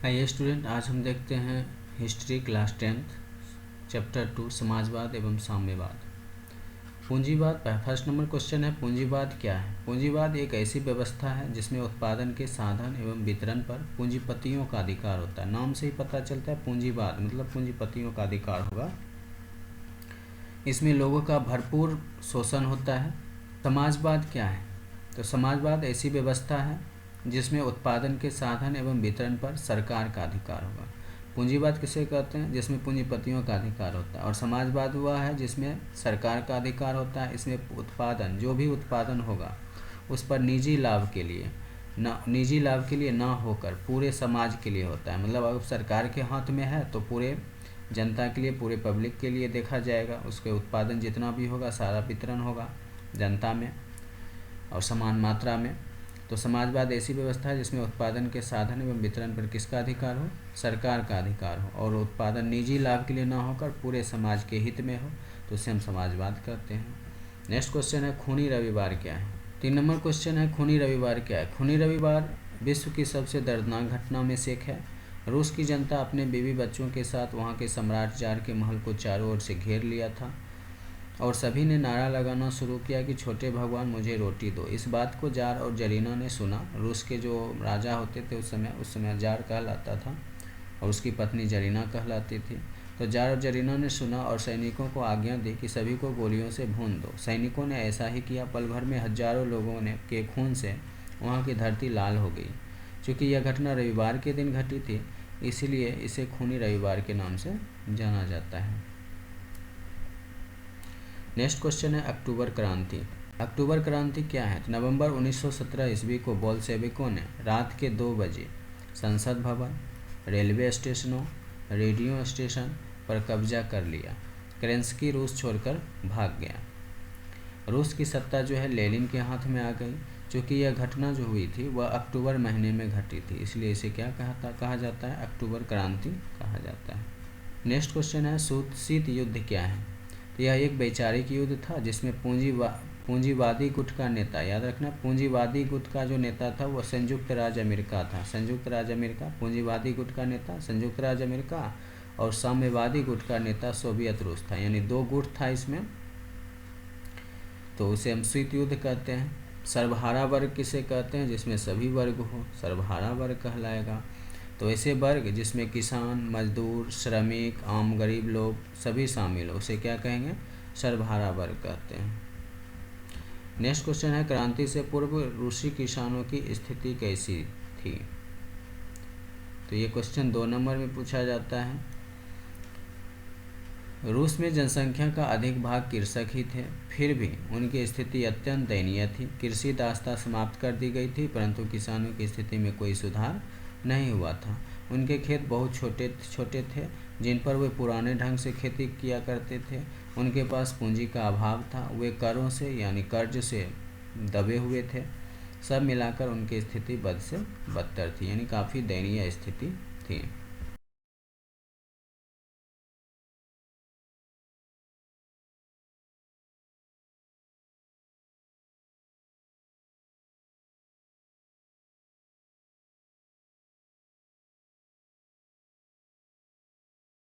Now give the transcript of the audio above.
आइए स्टूडेंट, आज हम देखते हैं हिस्ट्री क्लास 10th चैप्टर 2 समाजवाद एवं साम्यवाद। पूंजीवाद फर्स्ट नंबर क्वेश्चन है, पूंजीवाद क्या है? पूंजीवाद एक ऐसी व्यवस्था है जिसमें उत्पादन के साधन एवं वितरण पर पूंजीपतियों का अधिकार होता है। नाम से ही पता चलता है पूंजीवाद मतलब पूंजीपतियों का अधिकार होगा। इसमें लोगों का भरपूर शोषण होता है। समाजवाद क्या है? तो समाजवाद ऐसी व्यवस्था है जिसमें उत्पादन के साधन एवं वितरण पर सरकार का अधिकार होगा। पूंजीवाद किसे कहते हैं? जिसमें पूंजीपतियों का अधिकार होता है। और समाजवाद हुआ है जिसमें सरकार का अधिकार होता है। इसमें उत्पादन, जो भी उत्पादन होगा उस पर निजी लाभ के लिए ना होकर पूरे समाज के लिए होता है। मतलब अगर सरकार के हाथ में है तो पूरे जनता के लिए, पूरे पब्लिक के लिए देखा जाएगा। उसके उत्पादन जितना भी होगा सारा वितरण होगा जनता में और समान मात्रा में। तो समाजवाद ऐसी व्यवस्था है जिसमें उत्पादन के साधन एवं वितरण पर किसका अधिकार हो? सरकार का अधिकार हो। और उत्पादन निजी लाभ के लिए ना होकर पूरे समाज के हित में हो, तो उसे हम समाजवाद कहते हैं। नेक्स्ट क्वेश्चन है, खूनी रविवार क्या है? 3 नंबर क्वेश्चन है, खूनी रविवार क्या है? खूनी रविवार विश्व की सबसे दर्दनाक घटना में से एक है। रूस की जनता अपने बीवी बच्चों के साथ वहाँ के सम्राट जार के महल को चारों ओर से घेर लिया था और सभी ने नारा लगाना शुरू किया कि छोटे भगवान मुझे रोटी दो। इस बात को जार और जरीना ने सुना। रूस के जो राजा होते थे उस समय जार कहलाता था और उसकी पत्नी जरीना कहलाती थी। तो जार और जरीना ने सुना और सैनिकों को आज्ञा दी कि सभी को गोलियों से भून दो। सैनिकों ने ऐसा ही किया। पल भर में हजारों लोगों के खून से वहाँ की धरती लाल हो गई। चूँकि यह घटना रविवार के दिन घटी थी, इसीलिए इसे खूनी रविवार के नाम से जाना जाता है। नेक्स्ट क्वेश्चन है, अक्टूबर क्रांति। अक्टूबर क्रांति क्या है? नवंबर 1917 ईस्वी को बोल्शेविकों ने रात के 2 बजे संसद भवन, रेलवे स्टेशनों, रेडियो स्टेशन पर कब्जा कर लिया। केरेंस्की रूस छोड़कर भाग गया। रूस की सत्ता जो है लेनिन के हाथ में आ गई। क्योंकि यह घटना जो हुई थी वह अक्टूबर महीने में घटी थी, इसलिए इसे क्या कहा जाता है? अक्टूबर क्रांति कहा जाता है। नेक्स्ट क्वेश्चन है, शीत युद्ध क्या है? तो यह एक वैचारिक युद्ध था जिसमें पूंजीवादी गुट का नेता, याद रखना, पूंजीवादी गुट का जो नेता था वह संयुक्त राज्य अमेरिका था। संयुक्त राज्य अमेरिका, पूंजीवादी गुट का नेता संयुक्त राज्य अमेरिका और साम्यवादी गुट का नेता सोवियत रूस था। यानी 2 गुट था इसमें, तो उसे हम शीत युद्ध कहते हैं। सर्वहारा वर्ग किसे कहते हैं? जिसमें सभी वर्ग हो, सर्वहारा वर्ग कहलाएगा। तो ऐसे वर्ग जिसमें किसान, मजदूर, श्रमिक, आम गरीब लोग सभी शामिल हो, उसे क्या कहेंगे? सर्वहारा वर्ग कहते हैं। नेक्स्ट क्वेश्चन है, क्रांति से पूर्व रूसी किसानों की स्थिति कैसी थी? तो ये क्वेश्चन 2 नंबर में पूछा जाता है। रूस में जनसंख्या का अधिक भाग कृषक ही थे, फिर भी उनकी स्थिति अत्यंत दयनीय थी। कृषि दासता समाप्त कर दी गई थी, परंतु किसानों की स्थिति में कोई सुधार नहीं हुआ था। उनके खेत बहुत छोटे छोटे थे जिन पर वे पुराने ढंग से खेती किया करते थे। उनके पास पूंजी का अभाव था। वे करों से यानी कर्ज से दबे हुए थे। सब मिलाकर उनकी स्थिति बद से बदतर थी, यानी काफ़ी दयनीय स्थिति थी।